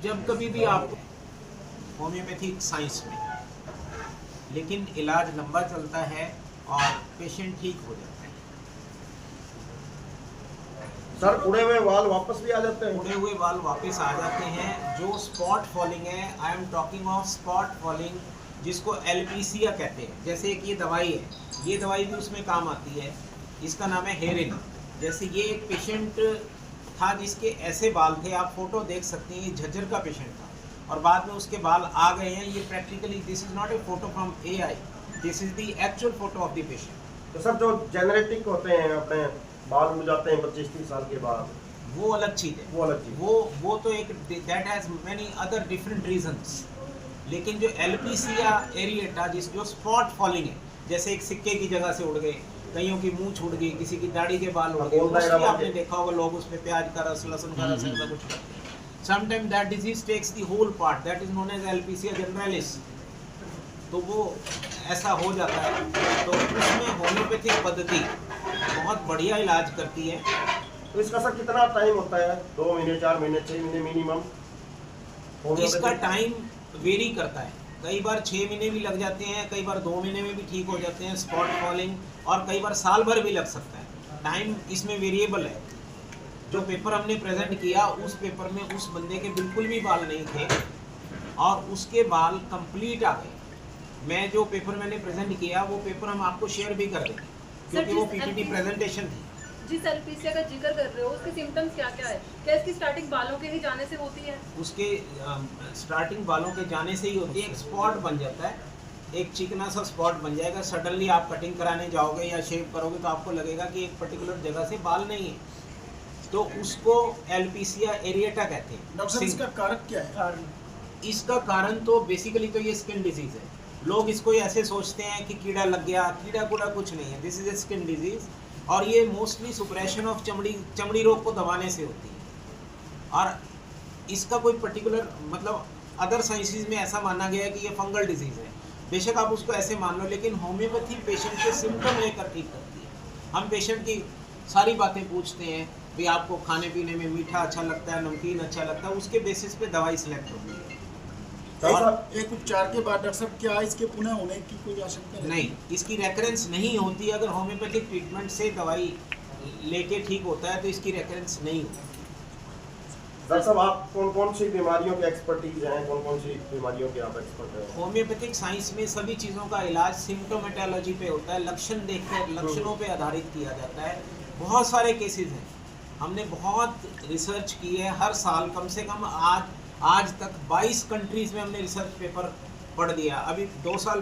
जब कभी भी आप होम्योपैथिक साइंस में, लेकिन इलाज लंबा चलता है और पेशेंट ठीक हो जाता है। सर उड़े हुए बाल वापस भी आ जाते हैं? उड़े हुए बाल वापस आ जाते हैं। जो स्पॉट फॉलिंग है, I am talking of spot falling, जिसको एल्पीसिया कहते हैं। जैसे एक ये दवाई है, ये दवाई भी उसमें काम आती है। इसका नाम है हेरिन। जैसे ये एक पेशेंट था जिसके ऐसे बाल थे, आप फोटो देख सकते हैं, ये झज्जर का पेशेंट था और बाद में उसके बाल आ गए हैं। ये practically this is not a photo from AI, this is the actual photo of the patient. तो सर जो जेनेटिक होते हैं, अपने बाल मुड़ जाते हैं 25-30 साल के बाद, वो अलग चीज़ है। वो अलग चीज। वो तो एक that has many other different reasons. लेकिन जो एल्पीसिया एरिएटा, जिस जो स्पॉट फॉलिंग है, जैसे एक सिक्के की जगह से उड़ गए, कईयों की मुंह छूट गई, किसी की दाढ़ी के बाल उड़ गए, उसमें आपने देखा होगा लोग उसमें प्याज का रस, लहसुन का रस, ऐसा कुछ करते हैं। Sometime that disease takes the whole part, that is known as alopecia generalis. तो वो ऐसा हो जाता है। तो उसमें होम्योपैथिक पद्धति बहुत बढ़िया इलाज करती है। तो इसका सर कितना टाइम होता है? 2 महीने, 4 महीने, 6 महीने मिनिमम? इसका टाइम वेरी करता है। कई बार 6 महीने भी लग जाते हैं, कई बार 2 महीने में भी ठीक हो जाते हैं स्पॉट फॉलिंग, और कई बार साल भर भी लग सकता है। टाइम इसमें वेरिएबल है। जो पेपर हमने प्रेजेंट किया, उस पेपर में उस बंदे के बिल्कुल भी बाल नहीं थे और उसके बाल कंप्लीट आ गए। मैं जो पेपर मैंने प्रेजेंट किया, वो पेपर हम आपको शेयर भी कर देंगे, क्योंकि वो PPT प्रेजेंटेशन थी। जिस एल्पीसिया का जिक्र कर रहे हो, उसके सिम्टम्स क्या क्या है? क्या इसकी स्टार्टिंग बालों के ही जाने से होती है? उसके स्टार्टिंग बालों के जाने से ही होती है। एक स्पॉट बन जाता है, एक चिकना सा स्पॉट बन जाएगा। सडनली आप कटिंग कराने जाओगे या शेव करोगे तो आपको लगेगा कि एक पर्टिकुलर जगह से बाल नहीं है, तो उसको एल्पीसिया एरिएटा कहते हैं। डॉक्टर साहब, इसका कारक क्या है? इसका कारण तो बेसिकली तो ये स्किन डिजीज है। लोग इसको ऐसे सोचते हैं कि कीड़ा लग गया, कीड़ा कूड़ा कुछ नहीं है। This is A skin disease, और ये मोस्टली सुप्रेशन ऑफ चमड़ी रोग को दबाने से होती है। और इसका कोई पर्टिकुलर मतलब अदर साइंसेज में ऐसा माना गया है कि ये फंगल डिजीज है। बेशक आप उसको ऐसे मान लो, लेकिन होम्योपैथी पेशेंट के सिम्टम लेकर ठीक करती है। हम पेशेंट की सारी बातें पूछते हैं, भी आपको खाने पीने में मीठा अच्छा लगता है, नमकीन अच्छा लगता है, उसके बेसिस पे दवाई सिलेक्ट होती है। और एक उपचार के बाद डॉक्टर साहब, क्या इसके पुनः होने की कोई आशंका नहीं, इसकी रेकरेंस नहीं होती। अगर होम्योपैथिक ट्रीटमेंट से दवाई लेके ठीक होता है तो इसकी रेकरेंस नहीं होती। डॉक्टर साहब, आप कौन कौन सी बीमारियों के एक्सपर्टीज हैं? कौन कौन सी बीमारियों के आप एक्सपर्ट हैं? होम्योपैथिक साइंस में सभी चीज़ों का इलाज सिम्टोमेटोलॉजी पे होता है। लक्षण देखकर लक्षणों पे आधारित किया जाता है। बहुत सारे केसेस हैं, हमने बहुत रिसर्च की है। हर साल कम से कम आज तक 22 कंट्रीज़ में हमने रिसर्च पेपर पढ़ दिया। अभी 2 साल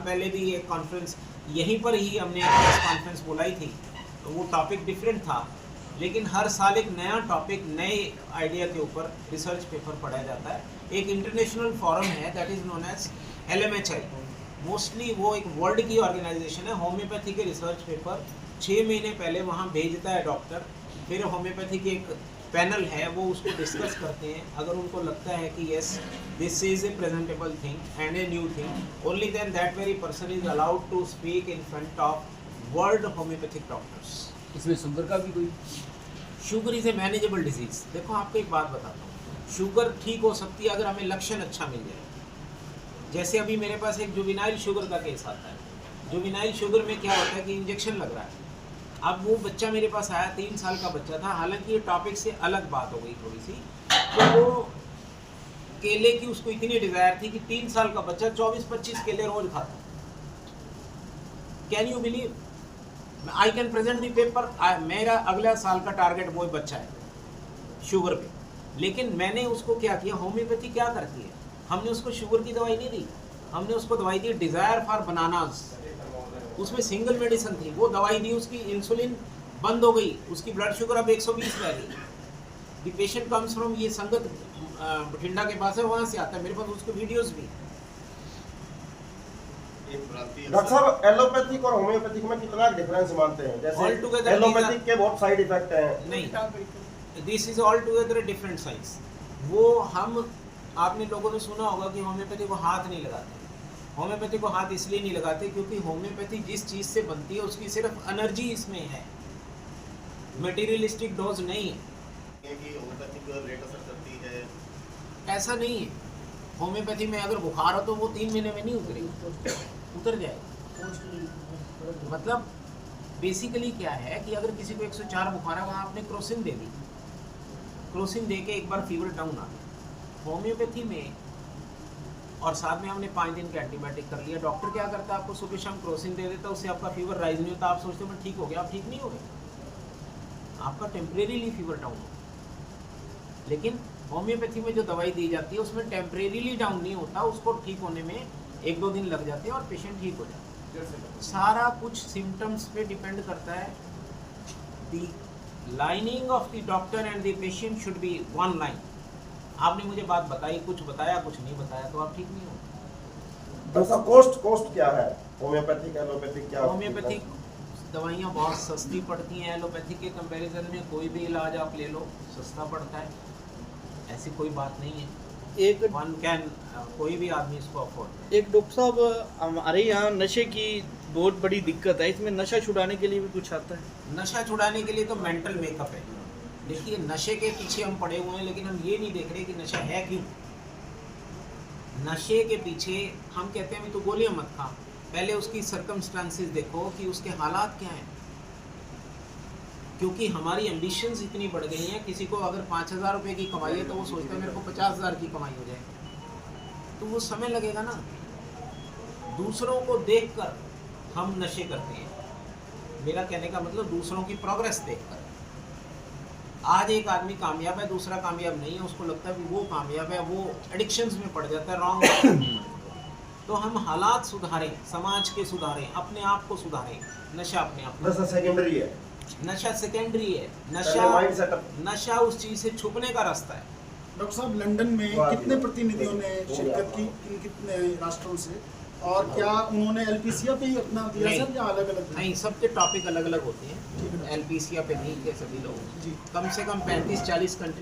पहले भी एक कॉन्फ्रेंस यहीं पर ही हमने कॉन्फ्रेंस बुलाई थी, तो वो टॉपिक डिफरेंट था। लेकिन हर साल एक नया टॉपिक, नए आइडिया के ऊपर रिसर्च पेपर पढ़ाया जाता है। एक इंटरनेशनल फोरम है, that is known as LMHI। Mostly वो एक वर्ल्ड की ऑर्गेनाइजेशन है। होम्योपैथी के रिसर्च पेपर 6 महीने पहले वहाँ भेजता है डॉक्टर, फिर होम्योपैथी की एक पैनल है, वो उसको डिस्कस करते हैं। अगर उनको लगता है कि yes this is a presentable thing and a new thing, only then that very person is allowed to speak in front of world homeopathic doctors. इसमें शुगर का भी कोई? Sugar is a manageable disease. देखो आपको एक बात बताता हूँ, शुगर ठीक हो सकती है अगर हमें लक्षण अच्छा मिल जाए। जैसे अभी मेरे पास एक जुवेनाइल शुगर का केस आता है। जुवेनाइल शुगर में क्या होता है कि इंजेक्शन लग रहा है। अब वो बच्चा मेरे पास आया, 3 साल का बच्चा था। हालांकि ये टॉपिक से अलग बात हो गई थोड़ी सी। तो वो केले की उसको इतनी डिज़ायर थी कि 3 साल का बच्चा 24-25 केले रोज खाता। Can you believe? I can present the paper. मेरा अगला साल का टारगेट वो बच्चा है शुगर पे। लेकिन मैंने उसको क्या किया, होम्योपैथी क्या करती है, हमने उसको शुगर की दवाई नहीं दी, हमने उसको दवाई दी डिज़ायर फॉर बनानास। उसमें सिंगल मेडिसिन थी, वो दवाई दी, उसकी इंसुलिन बंद हो गई, उसकी ब्लड शुगर अब 120 रह गई। द पेशेंट कम्स फ्रॉम, ये संगत बठिंडा के पास है, वहाँ से आता है, मेरे पास उसके वीडियोस भी। डॉक्टर साहब, एलोपैथिक और होम्योपैथिक में कितना डिफरेंस मानते हैं? जैसे एलोपैथिक के बहुत साइड इफेक्ट हैं। नहीं, this is all together different science. वो आपने लोगों ने सुना होगा कि होम्योपैथी को हाथ नहीं लगाते। होम्योपैथी को हाथ इसलिए नहीं लगाते क्योंकि होम्योपैथी जिस चीज़ से बनती है उसकी सिर्फ एनर्जी इसमें है, मटेरियलिस्टिक डोज नहीं है। कि होम्योपैथिक रेट असर करती है ऐसा नहीं है। होम्योपैथी में अगर बुखार हो तो वो 3 महीने में नहीं उतरेगा, उतर जाएगा। मतलब बेसिकली क्या है कि अगर किसी को 104 बुखार है, वहाँ आपने क्रोसिन दे दी, क्रोसिन दे के एक बार फीवर डाउन आ गया। होम्योपैथी में और साथ में हमने 5 दिन का एंटीबायोटिक कर लिया। डॉक्टर क्या करता है, आपको सुबह शाम क्रोसिन दे देता है, उससे आपका फीवर राइज नहीं होता। आप सोचते हो मैं ठीक हो गया, आप ठीक नहीं हो गए, आपका टेम्परेरीली फीवर डाउन हो। लेकिन होम्योपैथी में जो दवाई दी जाती है उसमें टेम्परेरीली डाउन नहीं होता, उसको ठीक होने में 1-2 दिन लग जाते हैं और पेशेंट ठीक हो जाता है। सारा कुछ सिम्टम्स पे डिपेंड करता है। The lining of the doctor and the patient should be one line. आपने मुझे बात बताई, कुछ बताया, कुछ नहीं बताया, तो आप ठीक नहीं हो। डॉक्टर साहब कॉस्ट क्या है होम्योपैथिक एलोपैथिक क्या? होम्योपैथिक दवाइयाँ बहुत सस्ती पड़ती हैं, एलोपैथिक के कंपैरिजन में कोई भी इलाज आप ले लो सस्ता पड़ता है, ऐसी कोई बात नहीं है। एक वन कैन कोई भी आदमी इसको अफोर्ड। एक डॉक्टर साहब, हमारे यहाँ नशे की बहुत बड़ी दिक्कत है, इसमें नशा छुड़ाने के लिए भी कुछ आता है? नशा छुड़ाने के लिए तो मेंटल मेकअप है। देखिए नशे के पीछे हम पड़े हुए हैं, लेकिन हम ये नहीं देख रहे कि नशा है क्यों। नशे के पीछे हम कहते हैं भी तो गोलियां मत खा, पहले उसकी सर्कमस्टांसेस देखो कि उसके हालात क्या हैं। क्योंकि हमारी एम्बिशंस इतनी बढ़ गई हैं, किसी को अगर 5,000 रुपये की कमाई है तो वो सोचता है मेरे को 50,000 की कमाई हो जाए, तो वो समय लगेगा ना। दूसरों को देखकर हम नशे करते हैं। मेरा कहने का मतलब दूसरों की प्रोग्रेस देखकर। आज एक आदमी कामयाब है, दूसरा कामयाब नहीं है, उसको लगता है कि वो कामयाब है, वो एडिक्शंस में पड़ जाता है, रॉन्ग। तो हम हालात सुधारें, समाज के सुधारें, अपने आप को सुधारें। नशा अपने आप नशा सेकेंडरी है, नशा सेकेंडरी है। माइंड सेटअप, नशा उस चीज से छुपने का रास्ता है। डॉक्टर साहब लंदन में कितने प्रतिनिधियों ने शिरकत की, कितने राष्ट्रों से, और क्या उन्होंने एलपीसीए पे ही अपना दिया सर या अलग अलग? नहीं, सबके टॉपिक अलग अलग होते हैं। एलपीसीए पे नहीं थे सभी लोग, कम से कम 35-40 कंट्री